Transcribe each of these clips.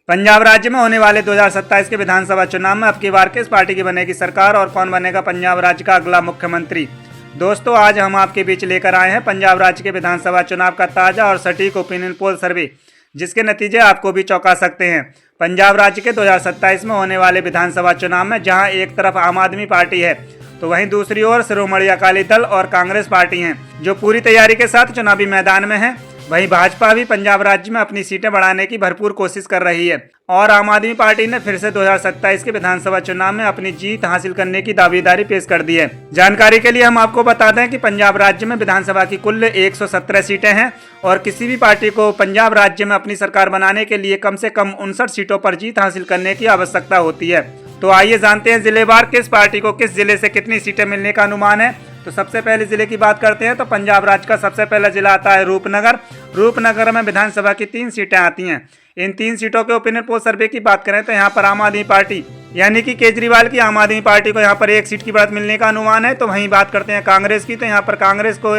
पंजाब राज्य में होने वाले 2027 के विधानसभा चुनाव में अब की बार किस पार्टी की बनेगी सरकार और कौन बनेगा पंजाब राज्य का अगला मुख्यमंत्री। दोस्तों, आज हम आपके बीच लेकर आए हैं पंजाब राज्य के विधानसभा चुनाव का ताजा और सटीक ओपिनियन पोल सर्वे, जिसके नतीजे आपको भी चौंका सकते हैं। पंजाब राज्य के 2027 में होने वाले विधानसभा चुनाव में जहां एक तरफ आम आदमी पार्टी है तो वहीं दूसरी ओर शिरोमणि अकाली दल और कांग्रेस पार्टी हैं, जो पूरी तैयारी के साथ चुनावी मैदान में हैं। वहीं भाजपा भी पंजाब राज्य में अपनी सीटें बढ़ाने की भरपूर कोशिश कर रही है और आम आदमी पार्टी ने फिर से 2027 के विधानसभा चुनाव में अपनी जीत हासिल करने की दावेदारी पेश कर दी है। जानकारी के लिए हम आपको बता दें कि पंजाब राज्य में विधानसभा की कुल 117 सीटें हैं और किसी भी पार्टी को पंजाब राज्य में अपनी सरकार बनाने के लिए कम से कम 59 सीटों पर जीत हासिल करने की आवश्यकता होती है। तो आइए जानते हैं जिलेवार किस पार्टी को किस जिले से कितनी सीटें मिलने का अनुमान है। तो सबसे पहले जिले की बात करते हैं तो पंजाब राज्य का सबसे पहला जिला आता है रूपनगर। रूपनगर में विधानसभा की 3 सीटें आती हैं। इन 3 सीटों के ओपिनियन पोल सर्वे की बात करें तो यहाँ पर आम आदमी पार्टी यानी कि केजरीवाल की आम आदमी पार्टी को यहाँ पर 1 सीट की बढ़त मिलने का अनुमान है। तो वहीं बात करते हैं कांग्रेस की, तो यहाँ पर कांग्रेस को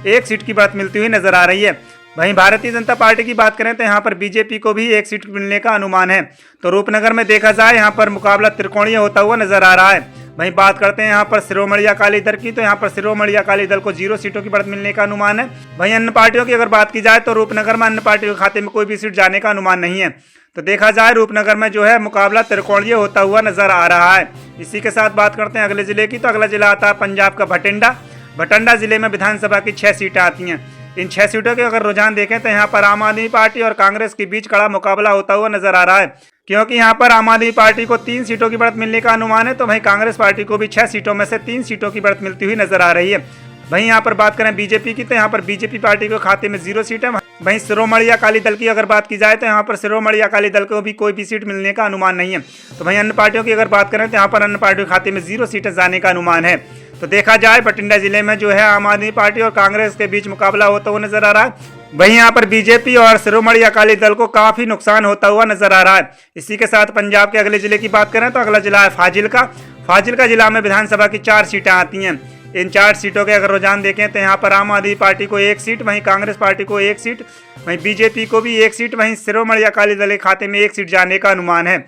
1 सीट की बढ़त मिलती हुई नजर आ रही है। वहीं भारतीय जनता पार्टी की बात करें तो यहाँ पर बीजेपी को भी 1 सीट मिलने का अनुमान है। तो रूपनगर में देखा जाए यहाँ पर मुकाबला त्रिकोणीय होता हुआ नजर आ रहा है। वहीं बात करते हैं यहाँ पर शिरोमणि अकाली दल की, तो यहाँ पर शिरोमणि अकाली दल को 0 सीटों की बढ़त मिलने का अनुमान है। वहीं अन्य पार्टियों की अगर बात की जाए तो रूपनगर में अन्य पार्टियों के खाते में कोई भी सीट जाने का अनुमान नहीं है। तो देखा जाए रूपनगर में जो है मुकाबला त्रिकोणीय होता हुआ नजर आ रहा है। इसी के साथ बात करते हैं अगले जिले की, तो अगला जिला आता है पंजाब का भटिंडा। भटिंडा जिले में विधानसभा की 6 सीटें आती हैं। इन 6 सीटों के अगर रुझान देखें तो यहाँ पर आम आदमी पार्टी और कांग्रेस के बीच कड़ा मुकाबला होता हुआ नजर आ रहा है, क्योंकि यहाँ पर आम आदमी पार्टी को 3 सीटों की बढ़त मिलने का अनुमान है। तो वहीं कांग्रेस पार्टी को भी 6 सीटों में से 3 सीटों की बढ़त मिलती हुई नजर आ रही है। वहीं यहाँ पर बात करें बीजेपी की, तो यहाँ पर बीजेपी पार्टी के खाते में 0 सीट है। वहीं शिरोमणि अकाली दल की अगर बात की जाए तो यहाँ पर शिरोमणि अकाली दल को भी कोई भी सीट मिलने का अनुमान नहीं है। तो वहीं अन्य पार्टियों की अगर बात करें तो यहाँ पर अन्य पार्टियों के खाते में 0 सीटें जाने का अनुमान है। तो देखा जाए बठिंडा जिले में जो है आम आदमी पार्टी और कांग्रेस के बीच मुकाबला होता हुआ नजर आ रहा है। वहीं यहाँ पर बीजेपी और शिरोमणि अकाली दल को काफी नुकसान होता हुआ नजर आ रहा है। इसी के साथ पंजाब के अगले जिले की बात करें तो अगला जिला है फाजिल्का। फाजिल्का जिला में विधानसभा की 4 सीटें आती हैं। इन 4 सीटों के अगर रुझान देखें तो यहाँ पर आम आदमी पार्टी को 1 सीट, वहीं कांग्रेस पार्टी को 1 सीट, वहीं बीजेपी को भी 1 सीट, वहीं शिरोमणि अकाली दल के खाते में 1 सीट जाने का अनुमान है।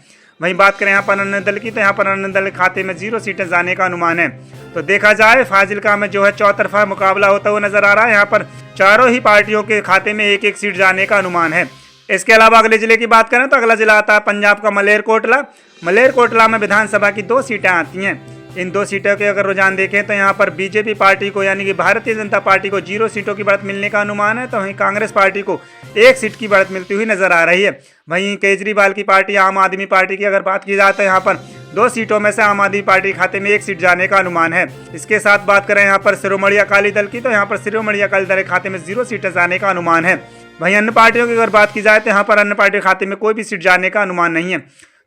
वहीं बात करें यहाँ पर अन्य दल की, तो यहाँ पर अन्य दल के खाते में 0 सीटें जाने का अनुमान है। तो देखा जाए फाजिल्का में जो है चौतरफा मुकाबला होता हुआ नजर आ रहा है। यहाँ पर चारों ही पार्टियों के खाते में 1-1 सीट जाने का अनुमान है। इसके अलावा अगले जिले की बात करें तो अगला जिला आता है पंजाब का मलेरकोटला। मलेरकोटला में विधानसभा की 2 सीटें आती हैं। इन 2 सीटों के अगर रुझान देखें तो यहाँ पर बीजेपी पार्टी को यानी कि भारतीय जनता पार्टी को 0 सीटों की बढ़त मिलने का अनुमान है। तो वहीं कांग्रेस पार्टी को 1 सीट की बढ़त मिलती हुई नजर आ रही है। वहीं केजरीवाल की पार्टी आम आदमी पार्टी की अगर बात की जाए तो यहाँ पर 2 सीटों में से आम आदमी पार्टी खाते में 1 सीट जाने का अनुमान है। इसके साथ बात करें यहाँ पर शिरोमणि अकाली दल की, तो यहाँ पर शिरोमणि अकाली दल के खाते में 0 सीटें जाने का अनुमान है। वहीं अन्य पार्टियों की अगर बात की जाए तो यहाँ पर अन्य पार्टी खाते में कोई भी सीट जाने का अनुमान नहीं है।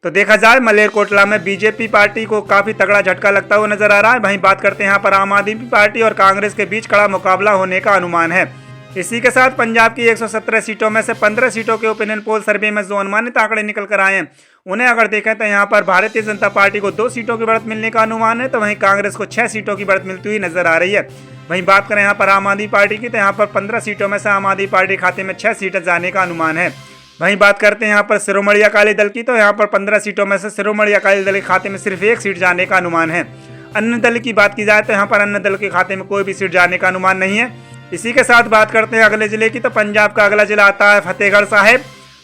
तो देखा जाए मलेरकोटला में बीजेपी पार्टी को काफी तगड़ा झटका लगता हुआ नजर आ रहा है। वहीं बात करते हैं यहाँ पर आम आदमी पार्टी और कांग्रेस के बीच कड़ा मुकाबला होने का अनुमान है। इसी के साथ पंजाब की 117 सीटों में से 15 सीटों के ओपिनियन पोल सर्वे में जो अनुमानित आंकड़े निकल कर आए हैं उन्हें अगर देखें तो यहाँ पर भारतीय जनता पार्टी को 2 सीटों की बढ़त मिलने का अनुमान है। तो वहीं कांग्रेस को 6 सीटों की बढ़त मिलती हुई नजर आ रही है। वहीं बात करें यहाँ पर आम आदमी पार्टी की, तो यहाँ पर 15 सीटों में से आम आदमी पार्टी खाते में 6 सीटें जाने का अनुमान है। वहीं बात करते हैं यहाँ पर शिरोमणि अकाली दल की, तो यहाँ पर 15 सीटों में से शिरोमणि अकाली दल के खाते में सिर्फ 1 सीट जाने का अनुमान है। अन्य दल की बात की जाए तो यहाँ पर अन्य दल के खाते में कोई भी सीट जाने का अनुमान नहीं है। इसी के साथ बात करते हैं अगले जिले की, तो पंजाब का अगला जिला आता है फतेहगढ़ साहिब।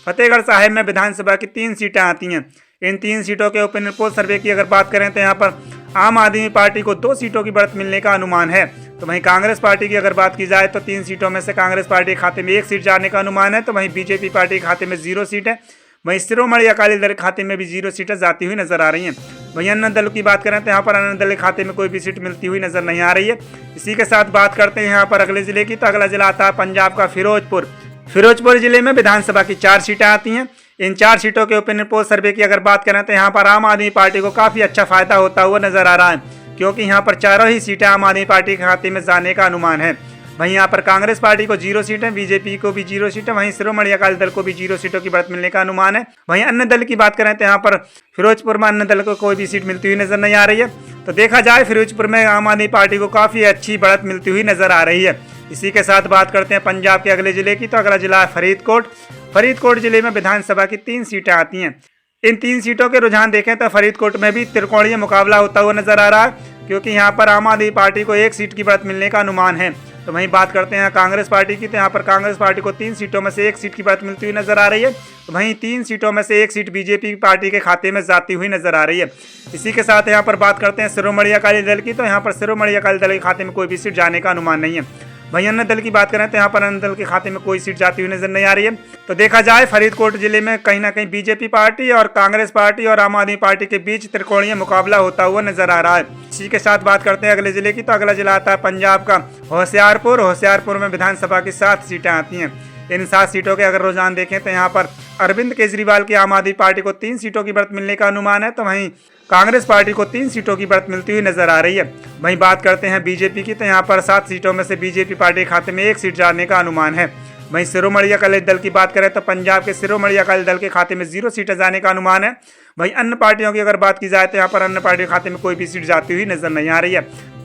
फतेहगढ़ साहिब में विधानसभा की 3 सीटें आती हैं। इन 3 सीटों के ओपिनियन पोल सर्वे की अगर बात करें तो यहाँ पर आम आदमी पार्टी को 2 सीटों की बढ़त मिलने का अनुमान है। तो वहीं कांग्रेस पार्टी की अगर बात की जाए तो 3 सीटों में से कांग्रेस पार्टी के खाते में 1 सीट जाने का अनुमान है। तो वहीं बीजेपी पार्टी के खाते में 0 सीट है। वहीं शिरोमणि अकाली दल के खाते में भी 0 सीटें जाती हुई नजर आ रही हैं। वहीं अन्य दल की बात करें तो यहाँ पर अन्य दल के खाते में कोई भी सीट मिलती हुई नजर नहीं आ रही है। इसी के साथ बात करते हैं यहाँ पर अगले जिले की, तो अगला जिला आता है पंजाब का फिरोजपुर। फिरोजपुर जिले में विधानसभा की 4 सीटें आती हैं। इन 4 सीटों के ओपिनियन पोल सर्वे की अगर बात करें तो यहाँ पर आम आदमी पार्टी को काफी अच्छा फायदा होता हुआ नजर आ रहा है, क्योंकि यहाँ पर चारों ही सीटें आम आदमी पार्टी के खाते में जाने का अनुमान है। वहीं यहाँ पर कांग्रेस पार्टी को 0 सीट है, बीजेपी को भी 0 सीट है, वहीं शिरोमणि अकाली दल को भी 0 सीटों की बढ़त मिलने का अनुमान है। वहीं अन्य दल की बात करें तो यहाँ पर फिरोजपुर में अन्य दल को कोई भी सीट मिलती हुई नजर नहीं आ रही है। तो देखा जाए फिरोजपुर में आम आदमी पार्टी को काफी अच्छी बढ़त मिलती हुई नजर आ रही है। इसी के साथ बात करते हैं पंजाब के अगले जिले की, तो अगला जिला है फरीदकोट। फरीदकोट जिले में विधानसभा की 3 सीटें आती हैं। इन 3 सीटों के रुझान देखें तो फरीदकोट में भी त्रिकोणीय मुकाबला होता हुआ नजर आ रहा है, क्योंकि यहाँ पर आम आदमी पार्टी को 1 सीट की बढ़त मिलने का अनुमान है। तो वहीं बात करते हैं कांग्रेस पार्टी की, तो यहाँ पर कांग्रेस पार्टी को 3 सीटों में से 1 सीट की बढ़त मिलती हुई नजर आ रही है। तो वहीं 3 सीटों में से 1 सीट बीजेपी पार्टी के खाते में जाती हुई नजर आ रही है। इसी के साथ यहाँ पर बात करते हैं शिरोमणि अकाली दल की, तो यहाँ पर शिरोमणि अकाली दल के खाते में कोई भी सीट जाने का अनुमान नहीं है। वहीं अन्य दल की बात करें तो यहाँ पर अन्य दल के खाते में कोई सीट जाती हुई नजर नहीं आ रही है। तो देखा जाए फरीदकोट जिले में कहीं ना कहीं बीजेपी पार्टी और कांग्रेस पार्टी और आम आदमी पार्टी के बीच त्रिकोणीय मुकाबला होता हुआ नजर आ रहा है। इसी के साथ बात करते हैं अगले जिले की, तो अगला जिला आता है पंजाब का होशियारपुर। होशियारपुर में विधानसभा की 7 सीटें आती हैं। इन 7 सीटों के अगर रुझान देखें तो यहाँ पर अरविंद केजरीवाल की आम आदमी पार्टी को 3 सीटों की बढ़त मिलने का अनुमान है। तो वहीं कांग्रेस पार्टी को 3 सीटों की बढ़त मिलती हुई नजर आ रही है। वहीं बात करते हैं बीजेपी की, तो यहाँ पर 7 सीटों में से बीजेपी पार्टी के खाते में 1 सीट जाने का अनुमान है। वहीं शिरोमणि अकाली दल की बात करें तो पंजाब के शिरोमणि अकाली दल के खाते में 0 सीटें जाने का अनुमान है। वहीं अन्य पार्टियों की अगर बात की जाए तो यहाँ पर अन्य पार्टियों के खाते में कोई भी सीट जाती हुई नजर नहीं आ रही है।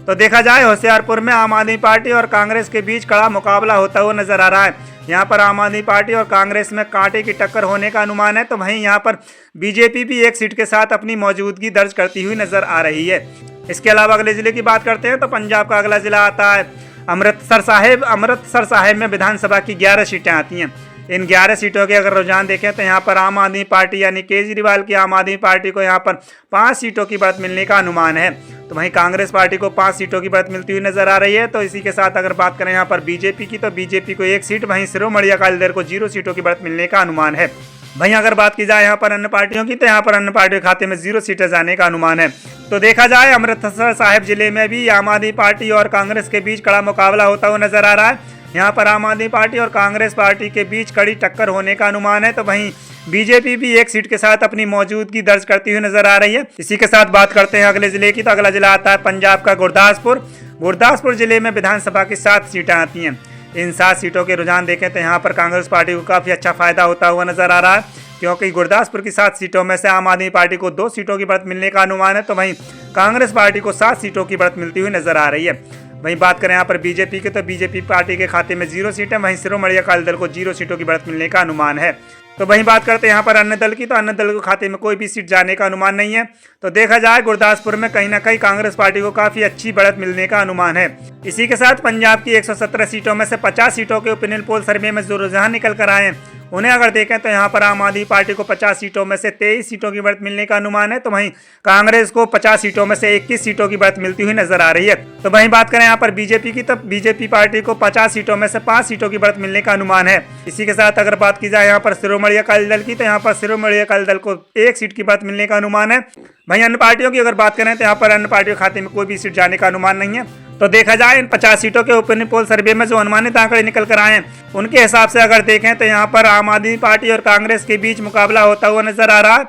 तो देखा जाए होशियारपुर में आम आदमी पार्टी और कांग्रेस के बीच कड़ा मुकाबला होता हुआ नजर आ रहा है। यहाँ पर आम आदमी पार्टी और कांग्रेस में कांटे की टक्कर होने का अनुमान है। तो वहीं यहाँ पर बीजेपी भी 1 सीट के साथ अपनी मौजूदगी दर्ज करती हुई नजर आ रही है। इसके अलावा अगले जिले की बात करते हैं तो पंजाब का अगला जिला आता है अमृतसर साहिब। अमृतसर साहिब में विधानसभा की 11 सीटें आती हैं। इन 11 सीटों के अगर रुझान देखें तो यहाँ पर आम आदमी पार्टी यानी केजरीवाल की आम आदमी पार्टी को यहाँ पर 5 सीटों की बढ़त मिलने का अनुमान है। तो वहीं कांग्रेस पार्टी को 5 सीटों की बढ़त मिलती हुई नजर आ रही है। तो इसी के साथ अगर बात करें यहाँ पर बीजेपी की, तो बीजेपी को 1 सीट, वहीं शिरोमणि अकाली दल को 0 सीटों की बढ़त मिलने का अनुमान है। वहीं अगर बात की जाए यहाँ पर अन्य पार्टियों की, तो यहाँ पर अन्य पार्टियों के खाते में 0 सीटें जाने का अनुमान है। तो देखा जाए अमृतसर साहिब जिले में भी आम आदमी पार्टी और कांग्रेस के बीच कड़ा मुकाबला होता हुआ नजर आ रहा है। यहाँ पर आम आदमी पार्टी और कांग्रेस पार्टी के बीच कड़ी टक्कर होने का अनुमान है। तो वहीं बीजेपी भी 1 सीट के साथ अपनी मौजूदगी दर्ज करती हुई नजर आ रही है। इसी के साथ बात करते हैं अगले जिले की, तो अगला जिला आता है पंजाब का गुरदासपुर। गुरदासपुर जिले में विधानसभा की 7 सीटें आती हैं। इन 7 सीटों के रुझान देखें तो यहाँ पर कांग्रेस पार्टी को काफी अच्छा फायदा होता हुआ नजर आ रहा है, क्योंकि गुरदासपुर की 7 सीटों में से आम आदमी पार्टी को 2 सीटों की बढ़त मिलने का अनुमान है। तो वहीं कांग्रेस पार्टी को 7 सीटों की बढ़त मिलती हुई नजर आ रही है। वहीं बात करें यहाँ पर बीजेपी के, तो बीजेपी पार्टी के खाते में 0 सीटें, वहीं शिरोमणि अकाली दल को 0 सीटों की बढ़त मिलने का अनुमान है। तो वहीं बात करते हैं यहाँ पर अन्य दल की, तो अन्य दल के खाते में कोई भी सीट जाने का अनुमान नहीं है। तो देखा जाए गुरदासपुर में कहीं ना कहीं कांग्रेस पार्टी को काफी अच्छी बढ़त मिलने का अनुमान है। इसी के साथ पंजाब की 117 सीटों में से 50 सीटों के ओपिनियन पोल सर्वे में जो रुझान निकल कर आए हैं, उन्हें अगर देखें तो यहाँ पर आम आदमी पार्टी को 50 सीटों में से 23 सीटों की बढ़त मिलने का अनुमान है। तो वहीं कांग्रेस को 50 सीटों में से 21 सीटों की बढ़त मिलती हुई नजर आ रही है। तो वहीं बात करें यहाँ पर बीजेपी की, तो बीजेपी पार्टी को 50 सीटों में से 5 सीटों की बढ़त मिलने का अनुमान है। इसी के साथ अगर बात की जाए यहाँ पर शिरोमणि अकाली दल की, तो यहाँ पर शिरोमणि अकाली दल को 1 सीट की बढ़त मिलने का अनुमान है। वहीं अन्य पार्टियों की अगर बात करें तो यहाँ पर अन्य पार्टियों के खाते में कोई भी सीट जाने का अनुमान नहीं है। तो देखा जाए इन 50 सीटों के ओपिनियन पोल सर्वे में जो अनुमानित आंकड़े निकल कर आए हैं, उनके हिसाब से अगर देखें तो यहाँ पर आम आदमी पार्टी और कांग्रेस के बीच मुकाबला होता हुआ नजर आ रहा है।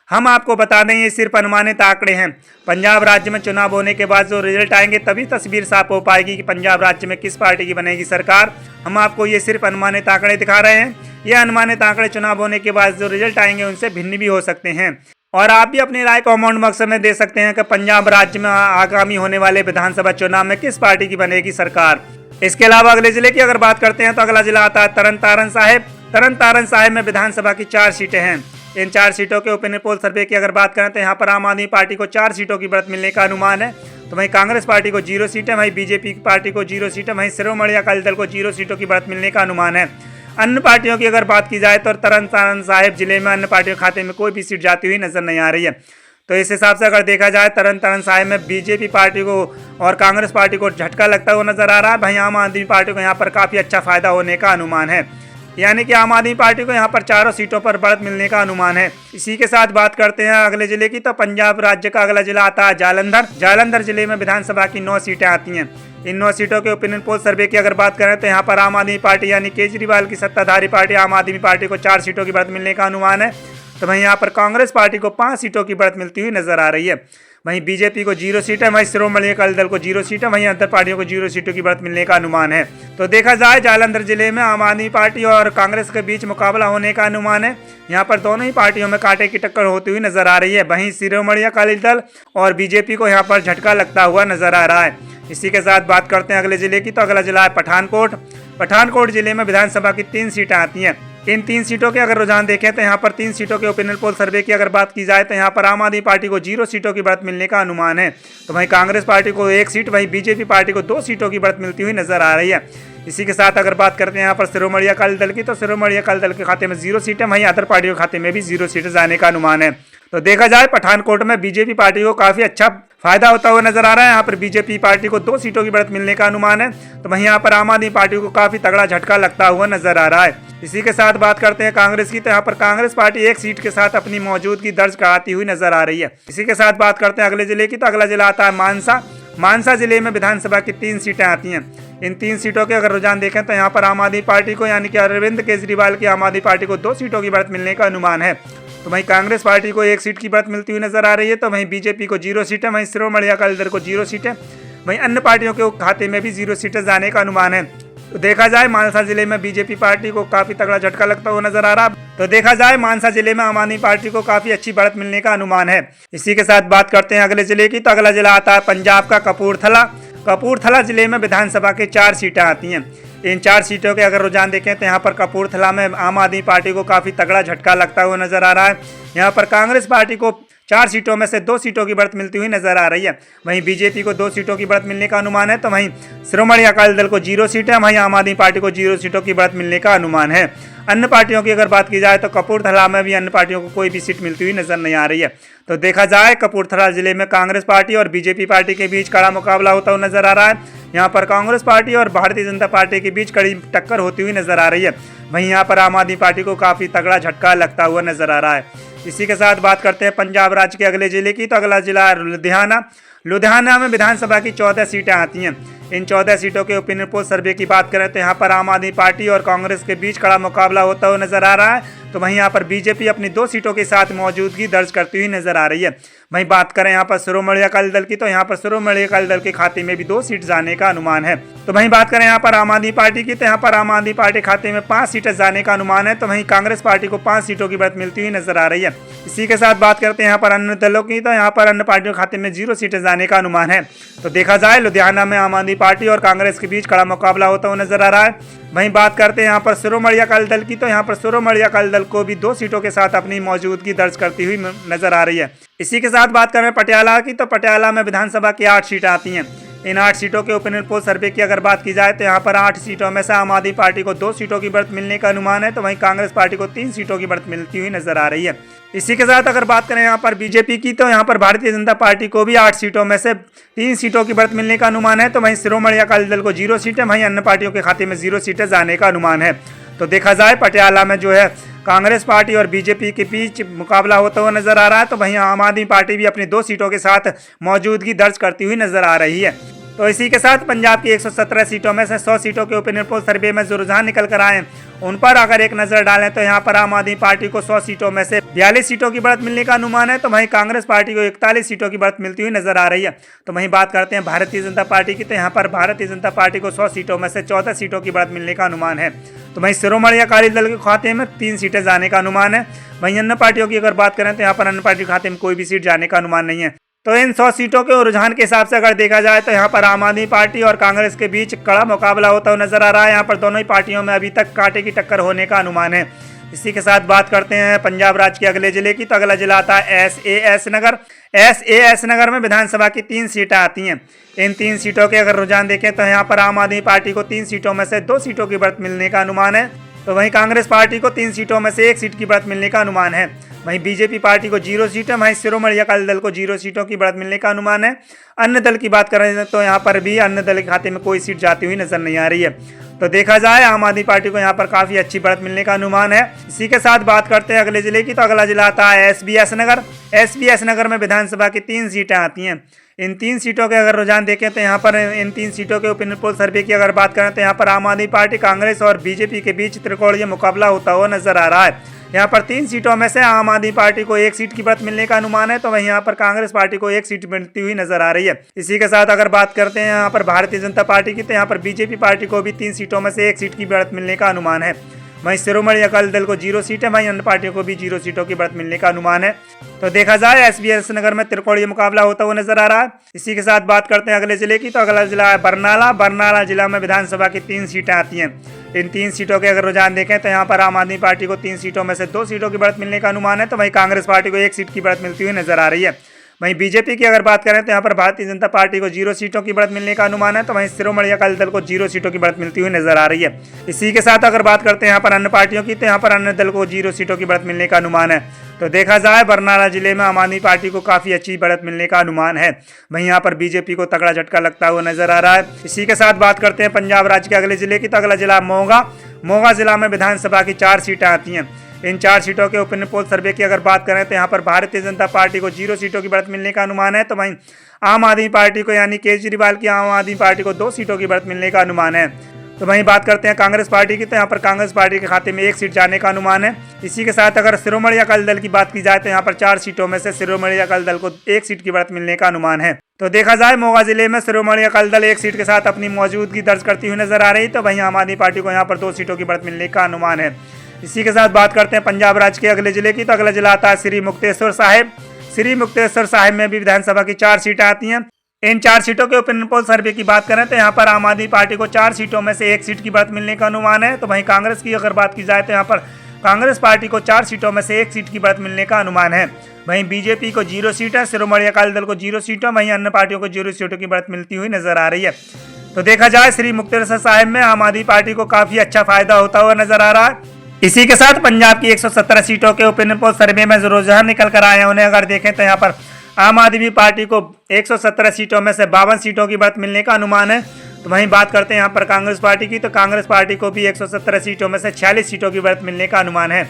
हम आपको बता दें ये सिर्फ अनुमानित आंकड़े हैं। पंजाब राज्य में चुनाव होने के बाद जो रिजल्ट आएंगे तभी तस्वीर साफ हो पाएगी कि पंजाब राज्य में किस पार्टी की बनेगी सरकार। हम आपको ये सिर्फ अनुमानित आंकड़े दिखा रहे हैं। ये अनुमानित आंकड़े चुनाव होने के बाद जो रिजल्ट आएंगे उनसे भिन्न भी हो सकते हैं। और आप भी अपनी राय कमेंट बॉक्स में दे सकते हैं कि पंजाब राज्य में आगामी होने वाले विधानसभा चुनाव में किस पार्टी की बनेगी सरकार। इसके अलावा अगले जिले की अगर बात करते हैं तो अगला जिला आता है तरन साहिब। तरन साहिब में विधानसभा की 4 सीटें हैं। इन 4 सीटों के ओपिनियन पोल सर्वे की अगर बात करें तो यहाँ पर आम आदमी पार्टी को 4 सीटों की बढ़त मिलने का अनुमान है। तो वहीं कांग्रेस पार्टी को 0 सीटें, वहीं बीजेपी पार्टी को 0 सीटें, वहीं शिरोमणि अकाली दल को 0 सीटों की बढ़त मिलने का अनुमान है। अन्य पार्टियों की अगर बात की जाए तो तरन साहिब जिले में अन्य पार्टियों के खाते में कोई भी सीट जाती हुई नजर नहीं आ रही है। तो इस हिसाब से अगर देखा जाए तरन साहिब में बीजेपी पार्टी को और कांग्रेस पार्टी को झटका लगता हुआ नजर आ रहा है। वहीं आम आदमी पार्टी को यहाँ पर काफी अच्छा फायदा होने का अनुमान है, यानी कि आम आदमी पार्टी को यहाँ पर 4 सीटों पर बढ़त मिलने का अनुमान है। इसी के साथ बात करते हैं अगले जिले की, तो पंजाब राज्य का अगला जिला आता है जालंधर। जालंधर जिले में विधानसभा की 9 सीटें आती हैं। इन 9 सीटों के ओपिनियन पोल सर्वे की अगर बात करें तो यहाँ पर आम आदमी पार्टी यानी केजरीवाल की सत्ताधारी पार्टी आम आदमी पार्टी को 4 सीटों की बढ़त मिलने का अनुमान है। तो वहीं यहाँ पर कांग्रेस पार्टी को 5 सीटों की बढ़त मिलती हुई नजर आ रही है। वहीं बीजेपी को 0 सीट है, वहीं शिरोमणि अकाली दल को 0 सीट है, वहीं अंतर पार्टियों को 0 सीटों की बढ़त मिलने का अनुमान है। तो देखा जाए जालंधर जिले में आम आदमी पार्टी और कांग्रेस के बीच मुकाबला होने का अनुमान है। यहाँ पर दोनों ही पार्टियों में कांटे की टक्कर होती हुई नजर आ रही है। वहीं शिरोमणि अकाली दल और बीजेपी को यहाँ पर झटका लगता हुआ नजर आ रहा है। इसी के साथ बात करते हैं अगले जिले की, तो अगला जिला है पठानकोट। पठानकोट जिले में विधानसभा की 3 सीटें आती हैं। इन 3 सीटों के अगर रुझान देखें तो यहाँ पर 3 सीटों के ओपिनियन पोल सर्वे की अगर बात की जाए तो यहाँ पर आम आदमी पार्टी को 0 सीटों की बढ़त मिलने का अनुमान है। तो वहीं कांग्रेस पार्टी को 1 सीट, वहीं बीजेपी पार्टी को 2 सीटों की बढ़त मिलती हुई नजर आ रही है। इसी के साथ अगर बात करते हैं यहाँ पर शिरोमणि अकाली दल की, तो शिरोमणि अकाली दल के खाते में 0 सीटें, वहीं अदर पार्टियों के खाते में भी 0 सीटें जाने का अनुमान है। तो देखा जाए पठानकोट में बीजेपी पार्टी को काफी अच्छा फायदा होता हुआ नजर आ रहा है। यहाँ पर बीजेपी पार्टी को 2 सीटों की बढ़त मिलने का अनुमान है, तो वहीं यहाँ पर आम आदमी पार्टी को काफी तगड़ा झटका लगता हुआ नजर आ रहा है। इसी के साथ बात करते हैं कांग्रेस की, तो यहाँ पर कांग्रेस पार्टी 1 सीट के साथ अपनी मौजूदगी दर्ज कराती हुई नजर आ रही है। इसी के साथ बात करते हैं अगले जिले की, तो अगला जिला आता है मानसा। मानसा जिले में विधानसभा की 3 सीटें आती हैं। इन 3 सीटों के अगर रुझान देखें तो यहाँ पर आम आदमी पार्टी को, यानी कि अरविंद केजरीवाल की आम आदमी पार्टी को 2 सीटों की बढ़त मिलने का अनुमान है। तो वहीं कांग्रेस पार्टी को 1 सीट की बढ़त मिलती हुई नजर आ रही है। तो वहीं बीजेपी को 0 सीटें, वहीं शिरोमणि अकाली दल को 0 सीटें, वहीं अन्य पार्टियों के खाते में भी 0 सीटें जाने का अनुमान है। तो देखा जाए मानसा जिले में बीजेपी पार्टी को काफी तगड़ा झटका लगता हुआ नजर आ रहा है। तो देखा जाए मानसा जिले में आम आदमी पार्टी को काफी अच्छी बढ़त मिलने का अनुमान है। इसी के साथ बात करते हैं अगले जिले की, तो अगला जिला आता है पंजाब का कपूरथला। कपूरथला जिले में विधानसभा के 4 सीटें आती हैं। इन 4 सीटों के अगर रुझान देखें तो यहाँ पर कपूरथला में आम आदमी पार्टी को काफी तगड़ा झटका लगता हुआ नजर आ रहा है। यहाँ पर कांग्रेस पार्टी को 4 सीटों में से 2 सीटों की बढ़त मिलती हुई नजर आ रही है। वहीं बीजेपी को 2 सीटों की बढ़त मिलने का अनुमान है। तो वहीं शिरोमणि अकाली दल को 0 सीटें, वहीं आम आदमी पार्टी को 0 सीटों की बढ़त मिलने का अनुमान है। अन्य पार्टियों की अगर बात की जाए तो कपूरथला में भी अन्य पार्टियों को कोई भी सीट मिलती हुई नजर नहीं आ रही है। तो देखा जाए कपूरथला जिले में कांग्रेस पार्टी और बीजेपी पार्टी के बीच कड़ा मुकाबला होता हुआ नजर आ रहा है। यहाँ पर कांग्रेस पार्टी और भारतीय जनता पार्टी के बीच कड़ी टक्कर होती हुई नजर आ रही है। वहीं यहाँ पर आम आदमी पार्टी को काफी तगड़ा झटका लगता हुआ नजर आ रहा है। इसी के साथ बात करते हैं पंजाब राज्य के अगले जिले की, तो अगला जिला है लुधियाना। लुधियाना में विधानसभा की 14 सीटें आती हैं। इन 14 सीटों के ओपिनियन पोल सर्वे की बात करें तो यहाँ पर आम आदमी पार्टी और कांग्रेस के बीच कड़ा मुकाबला होता हुआ नजर आ रहा है। तो वहीं यहाँ पर बीजेपी अपनी 2 सीटों के साथ मौजूदगी दर्ज करती हुई नजर आ रही है। वहीं बात करें यहाँ पर शिरोमणि अकाली दल की, तो यहाँ पर शिरोमणि अकाली दल के खाते में भी 2 सीट जाने का अनुमान है। तो वहीं बात करें यहाँ पर आम आदमी पार्टी की, तो यहाँ पर आम आदमी पार्टी खाते में 5 सीटें जाने का अनुमान है। तो वहीं कांग्रेस पार्टी को 5 सीटों की बढ़त मिलती हुई नजर आ रही है। इसी के साथ बात करते हैं यहाँ पर अन्य दलों की, तो यहाँ पर अन्य पार्टियों के खाते में 0 सीटें जाने का अनुमान है। तो देखा जाए लुधियाना में आम आदमी पार्टी और कांग्रेस के बीच कड़ा मुकाबला होता हुआ नजर आ रहा है। वहीं बात करते हैं यहाँ पर शिरोमणि अकाली दल की, तो यहाँ पर शिरोमणि अकाली दल को भी 2 सीटों के साथ अपनी मौजूदगी दर्ज करती हुई नजर आ रही है। इसी के साथ बात करें पटियाला की, तो पटियाला में विधानसभा की 8 सीटें आती हैं। इन 8 सीटों के ओपिनियन पोल सर्वे की अगर बात की जाए तो यहाँ पर 8 सीटों में से आम आदमी पार्टी को 2 सीटों की बढ़त मिलने का अनुमान है। तो वहीं कांग्रेस पार्टी को 3 सीटों की बढ़त मिलती हुई नजर आ रही है। इसी के साथ अगर बात करें यहाँ पर बीजेपी की, तो यहाँ पर भारतीय जनता पार्टी को भी 8 सीटों में से 3 सीटों की बढ़त मिलने का अनुमान है। तो वहीं शिरोमणि अकाली दल को 0 सीटें, वहीं अन्य पार्टियों के खाते में 0 सीटें जाने का अनुमान है। तो देखा जाए पटियाला में जो है कांग्रेस पार्टी और बीजेपी के बीच मुकाबला होता हुआ नजर आ रहा है। तो वहीं आम आदमी पार्टी भी अपनी 2 सीटों के साथ मौजूदगी दर्ज करती हुई नजर आ रही है। तो इसी के साथ पंजाब की 117 सीटों में से 100 सीटों के ओपिनियन पोल सर्वे में जो रुझान निकल कर आए उन पर अगर एक नजर डालें तो यहाँ पर आम आदमी पार्टी को 100 सीटों में से 42 सीटों की बढ़त मिलने का अनुमान है। तो वहीं कांग्रेस पार्टी को 41 सीटों की बढ़त मिलती हुई नजर आ रही है। तो वहीं बात करते हैं भारतीय जनता पार्टी की, तो यहाँ पर भारतीय जनता पार्टी को 100 सीटों में से 14 सीटों की बढ़त मिलने का अनुमान है। तो वहीं शिरोमणि अकाली दल के खाते में 3 सीटें जाने का अनुमान है। वहीं अन्य पार्टियों की अगर बात करें तो यहाँ पर अन्य पार्टी के खाते में कोई भी सीट जाने का अनुमान नहीं है। तो इन 100 सीटों के रुझान के हिसाब से अगर देखा जाए तो यहाँ पर आम आदमी पार्टी और कांग्रेस के बीच कड़ा मुकाबला होता हुआ नजर आ रहा है। यहाँ पर दोनों ही पार्टियों में अभी तक कांटे की टक्कर होने का अनुमान है। इसी के साथ बात करते हैं पंजाब राज्य के अगले जिले की, तो अगला जिला आता है SAS नगर। SAS नगर में विधानसभा की 3 सीटें आती हैं। इन 3 सीटों के अगर रुझान देखें तो यहाँ पर आम आदमी पार्टी को 3 सीटों में से 2 सीटों की बढ़त मिलने का अनुमान है। तो वहीं कांग्रेस पार्टी को 3 सीटों में से 1 सीट की बढ़त मिलने का अनुमान है। वहीं बीजेपी पार्टी को 0 सीटें, वहीं शिरोमणि अकाली दल को 0 सीटों की बढ़त मिलने का अनुमान है। अन्य दल की बात करें तो यहाँ पर भी अन्य दल के खाते में कोई सीट जाती हुई नजर नहीं आ रही है। तो देखा जाए आम आदमी पार्टी को यहाँ पर काफी अच्छी बढ़त मिलने का अनुमान है। इसी के साथ बात करते हैं अगले जिले की, तो अगला जिला आता है SBS नगर। SBS नगर में विधानसभा की 3 सीटें आती हैं। इन 3 सीटों के अगर रुझान देखें तो यहाँ पर इन 3 सीटों के ओपिनियन पोल सर्वे की अगर बात करें तो यहाँ पर आम आदमी पार्टी, कांग्रेस और बीजेपी के बीच त्रिकोणीय मुकाबला होता हुआ नजर आ रहा है। यहाँ पर 3 सीटों में से आम आदमी पार्टी को 1 सीट की बढ़त मिलने का अनुमान है। तो वहीं यहाँ पर कांग्रेस पार्टी को 1 सीट मिलती हुई नजर आ रही है। इसी के साथ अगर बात करते हैं यहाँ पर भारतीय जनता पार्टी की, तो यहाँ पर बीजेपी पार्टी को भी 3 सीटों में से 1 सीट की बढ़त मिलने का अनुमान है। वहीं शिरोमणि अकाली दल को 0 सीटें, वहीं अन्य पार्टियों को भी 0 सीटों की बढ़त मिलने का अनुमान है। तो देखा जाए एसबीएस नगर में त्रिकोणीय मुकाबला होता हुआ नजर आ रहा है। इसी के साथ बात करते हैं अगले जिले की, तो अगला जिला है बरनाला। बरनाला जिला में विधानसभा की 3 सीटें आती हैं। इन 3 सीटों के अगर रुझान देखें तो यहाँ पर आम आदमी पार्टी को 3 सीटों में से 2 सीटों की बढ़त मिलने का अनुमान है, तो वहीं कांग्रेस पार्टी को 1 सीट की बढ़त मिलती हुई नजर आ रही है। वहीं बीजेपी की अगर बात करें तो यहाँ पर भारतीय जनता पार्टी को 0 सीटों की बढ़त मिलने का अनुमान है, तो वहीं शिरोमणि अकाली दल को 0 सीटों की बढ़त मिलती हुई नजर आ रही है। इसी के साथ अगर बात करते हैं यहाँ पर अन्य पार्टियों की, तो यहाँ पर अन्य दल को 0 सीटों की बढ़त मिलने का अनुमान है। तो देखा जाए बरनाला जिले में आम आदमी पार्टी को काफी अच्छी बढ़त मिलने का अनुमान है, वहीं यहाँ पर बीजेपी को तगड़ा झटका लगता हुआ नजर आ रहा है। इसी के साथ बात करते हैं पंजाब राज्य के अगले जिले की, तो अगला जिला मोगा। मोगा जिला में विधानसभा की 4 सीटें आती हैं। इन 4 सीटों के ओपिनियन पोल सर्वे की अगर बात करें तो यहाँ पर भारतीय जनता पार्टी को 0 सीटों की बढ़त मिलने का अनुमान है, तो वहीं आम आदमी पार्टी को यानी केजरीवाल की आम आदमी पार्टी को 2 सीटों की बढ़त मिलने का अनुमान है। तो वहीं बात करते हैं कांग्रेस पार्टी की, तो यहाँ पर कांग्रेस पार्टी के खाते में 1 सीट जाने का अनुमान है। इसी के साथ अगर शिरोमणि अकाली दल की बात की जाए तो यहाँ पर 4 सीटों में से शिरोमणि अकाली दल को 1 सीट की बढ़त मिलने का अनुमान है। तो देखा जाए मोगा जिले में शिरोमणि अकाली दल 1 सीट के साथ अपनी मौजूदगी दर्ज करती हुई नजर आ रही, तो वहीं आम आदमी पार्टी को यहाँ पर 2 सीटों की बढ़त मिलने का अनुमान है। इसी के साथ बात करते हैं पंजाब राज्य के अगले जिले की, तो अगला जिला आता है श्री मुक्तेश्वर साहिब। श्री मुक्तेश्वर साहिब में भी विधानसभा की 4 सीटें आती हैं। इन 4 सीटों के ओपिनियन पोल सर्वे की बात करें तो यहाँ पर आम आदमी पार्टी को 4 सीटों में से 1 सीट की बढ़त मिलने का अनुमान है, तो वहीं कांग्रेस की अगर बात की जाए तो यहाँ पर कांग्रेस पार्टी को 4 सीटों में से 1 सीट की बढ़त मिलने का अनुमान है। वहीं बीजेपी को 0 सीट है, शिरोमणि अकाली दल को 0 सीटों, वहीं अन्य पार्टियों को 0 सीटों की बढ़त मिलती हुई नजर आ रही है। तो देखा जाए श्री मुक्तेश्वर साहिब में आम आदमी पार्टी को काफी अच्छा फायदा होता हुआ नजर आ रहा है। इसी के साथ पंजाब की 117 सीटों के ओपिनियन पोल सर्वे में जो रुझान निकल कर आए हैं उन्हें अगर देखें तो यहाँ पर आम आदमी पार्टी को 117 सीटों में से 52 सीटों की बढ़त मिलने का अनुमान है। तो वहीं बात करते हैं यहाँ पर कांग्रेस पार्टी की, तो कांग्रेस पार्टी को भी 117 सीटों में से 46 सीटों की बढ़त मिलने का अनुमान है।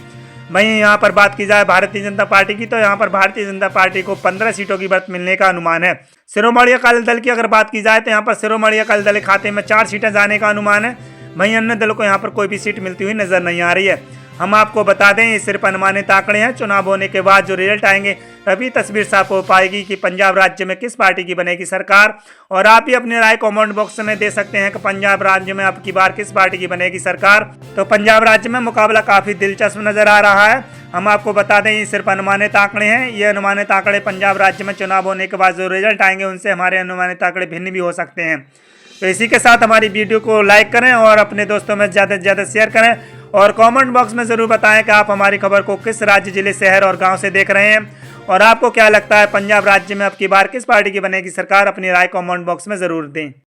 वहीं यहाँ पर बात की जाए भारतीय जनता पार्टी की, तो यहाँ पर भारतीय जनता पार्टी को 15 सीटों की बढ़त मिलने का अनुमान है। शिरोमणि अकाली दल की अगर बात की जाए तो यहाँ पर शिरोमणि अकाली दल के खाते में 4 सीटें जाने का अनुमान है, वहीं अन्य दलों को यहाँ पर कोई भी सीट मिलती हुई नजर नहीं आ रही है। हम आपको बता दें ये सिर्फ अनुमानित आंकड़े हैं। चुनाव होने के बाद जो रिजल्ट आएंगे तभी तस्वीर साफ हो पाएगी कि पंजाब राज्य में किस पार्टी की बनेगी सरकार। और आप भी अपनी राय कमेंट बॉक्स में दे सकते हैं कि पंजाब राज्य में अब की बार किस पार्टी की बनेगी सरकार। तो पंजाब राज्य में मुकाबला काफी दिलचस्प नजर आ रहा है। हम आपको बता दें ये सिर्फ अनुमानित आंकड़े हैं। ये अनुमानित आंकड़े पंजाब राज्य में चुनाव होने के बाद जो रिजल्ट आएंगे उनसे हमारे अनुमानित आंकड़े भिन्न भी हो सकते हैं। तो इसी के साथ हमारी वीडियो को लाइक करें और अपने दोस्तों में ज़्यादा से ज़्यादा शेयर करें और कमेंट बॉक्स में ज़रूर बताएं कि आप हमारी खबर को किस राज्य, जिले, शहर और गांव से देख रहे हैं और आपको क्या लगता है पंजाब राज्य में अब की बार किस पार्टी की बनेगी सरकार। अपनी राय कमेंट बॉक्स में ज़रूर दें।